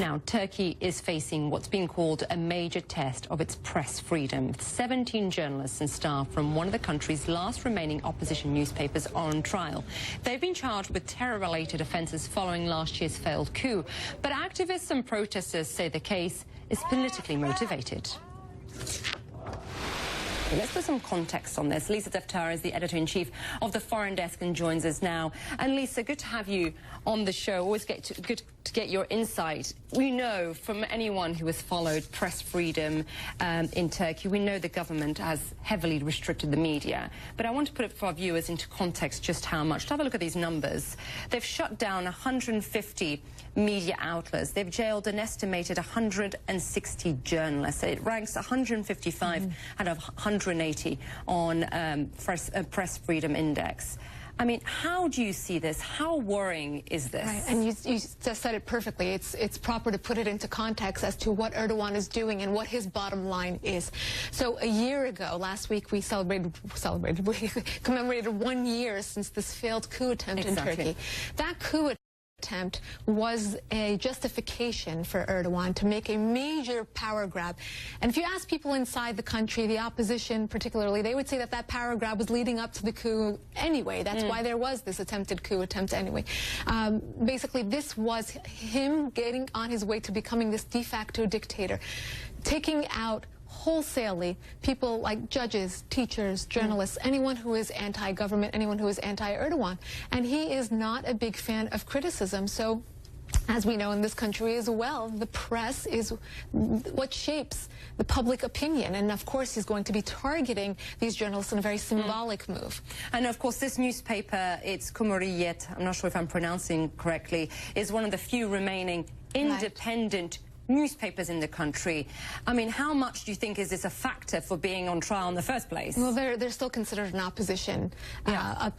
Now, Turkey is facing what's being called a major test of its press freedom. 17 journalists and staff from one of the country's last remaining opposition newspapers are on trial. They've been charged with terror-related offences following last year's failed coup. But activists and protesters say the case is politically motivated. Let's put some context on this. Lisa Daftari is the editor-in-chief of the Foreign Desk and joins us now. And Lisa, good to have you on the show. Always good to get your insight. We know from anyone who has followed press freedom in Turkey, we know the government has heavily restricted the media. But I want to put it for our viewers into context just how much. To have a look at these numbers. They've shut down 150 media outlets. They've jailed an estimated 160 journalists. It ranks 155 out of 180 on Press Freedom Index. I mean, how do you see this? How worrying is this? Right, and you just said it perfectly. It's proper to put it into context as to what Erdogan is doing and what his bottom line is. So a year ago, last week, we commemorated 1 year since this failed coup attempt in Turkey. That coup attempt was a justification for Erdogan to make a major power grab. And if you ask people inside the country, the opposition particularly, they would say that that power grab was leading up to the coup anyway. That's why there was this attempted coup attempt anyway. Basically, this was him getting on his way to becoming this de facto dictator, taking out wholesalely people like judges, teachers, journalists, anyone who is anti-government, anyone who is anti-Erdogan. And he is not a big fan of criticism. So, as we know in this country as well, the press is what shapes the public opinion. And of course, he's going to be targeting these journalists in a very symbolic move. And of course, this newspaper, it's Cumhuriyet, I'm not sure if I'm pronouncing correctly, is one of the few remaining independent newspapers in the country. I mean, how much do you think is this a factor for being on trial in the first place? Well, they're still considered an opposition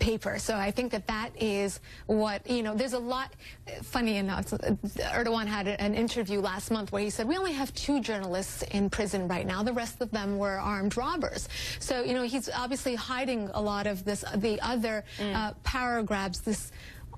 paper. So I think that is what, you know, there's a lot, funny enough, Erdogan had an interview last month where he said, we only have 2 journalists in prison right now. The rest of them were armed robbers. So, you know, he's obviously hiding a lot of this, the other power grabs, this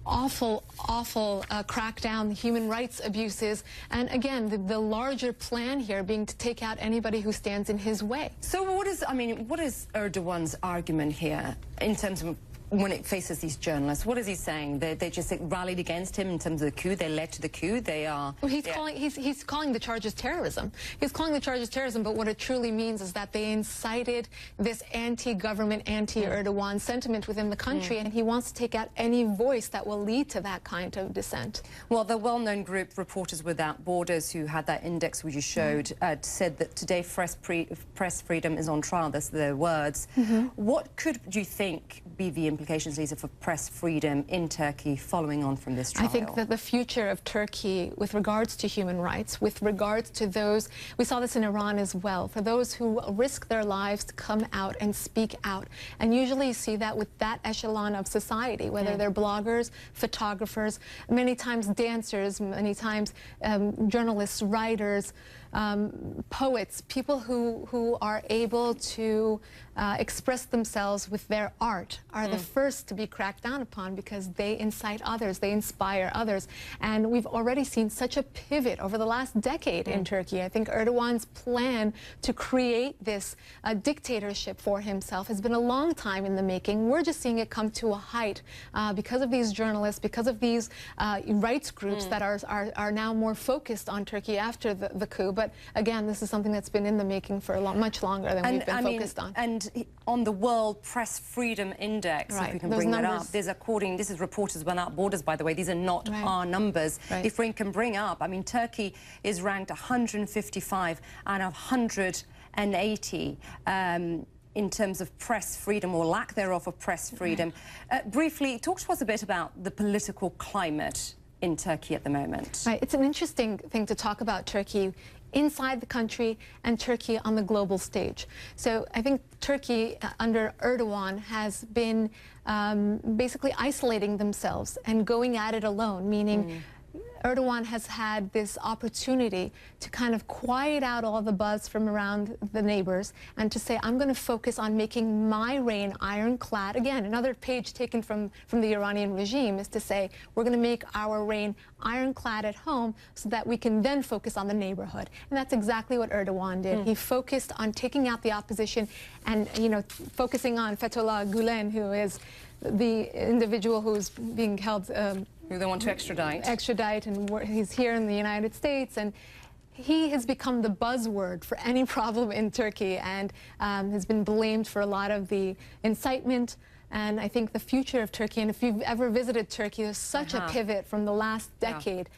awful crackdown, human rights abuses, and again, the larger plan here being to take out anybody who stands in his way. So what is Erdogan's argument here in terms of when it faces these journalists? What is he saying? They just rallied against him in terms of the coup. They led to the coup. They are. Well, he's calling the charges terrorism. He's calling the charges terrorism, but what it truly means is that they incited this anti-government, anti-Erdogan sentiment within the country, and he wants to take out any voice that will lead to that kind of dissent. Well, the well-known group Reporters Without Borders, who had that index we just showed, said that today press freedom is on trial. That's their words. What do you think be the implications, Lisa, for press freedom in Turkey following on from this trial? I think that the future of Turkey with regards to human rights, with regards to those, we saw this in Iran as well, for those who risk their lives to come out and speak out. And usually you see that with that echelon of society, whether they're bloggers, photographers, many times dancers, many times journalists, writers, poets, people who are able to express themselves with their art are the first to be cracked down upon because they incite others, they inspire others. And we've already seen such a pivot over the last decade in Turkey. I think Erdogan's plan to create this dictatorship for himself has been a long time in the making. We're just seeing it come to a height because of these journalists, because of these rights groups that are now more focused on Turkey after the coup. But again, this is something that's been in the making for much longer than we've been focused on. And on the World Press Freedom Index, if we can bring that up, this is Reporters Without Borders, by the way, these are not our numbers. If we can bring up, I mean, Turkey is ranked 155 out of 180 in terms of press freedom or lack thereof of press freedom. Briefly, talk to us a bit about the political climate in Turkey at the moment. It's an interesting thing to talk about Turkey inside the country and Turkey on the global stage. So I think Turkey under Erdogan has been basically isolating themselves and going at it alone, meaning Erdogan has had this opportunity to kind of quiet out all the buzz from around the neighbors and to say, I'm going to focus on making my reign ironclad. Again, another page taken from the Iranian regime is to say, we're going to make our reign ironclad at home so that we can then focus on the neighborhood. And that's exactly what Erdogan did. He focused on taking out the opposition and, you know, focusing on Fethullah Gulen, who is the individual who's being held who they want to extradite. And he's here in the United States, and he has become the buzzword for any problem in Turkey, and has been blamed for a lot of the incitement. And I think the future of Turkey, and if you've ever visited Turkey, there's such a pivot from the last decade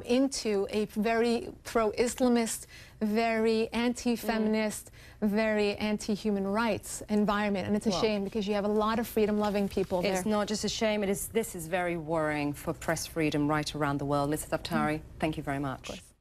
into a very pro-Islamist, very anti-feminist, very anti-human rights environment. And it's a shame, because you have a lot of freedom-loving people there. It's not just a shame, this is very worrying for press freedom right around the world. Lisa Daftari, thank you very much.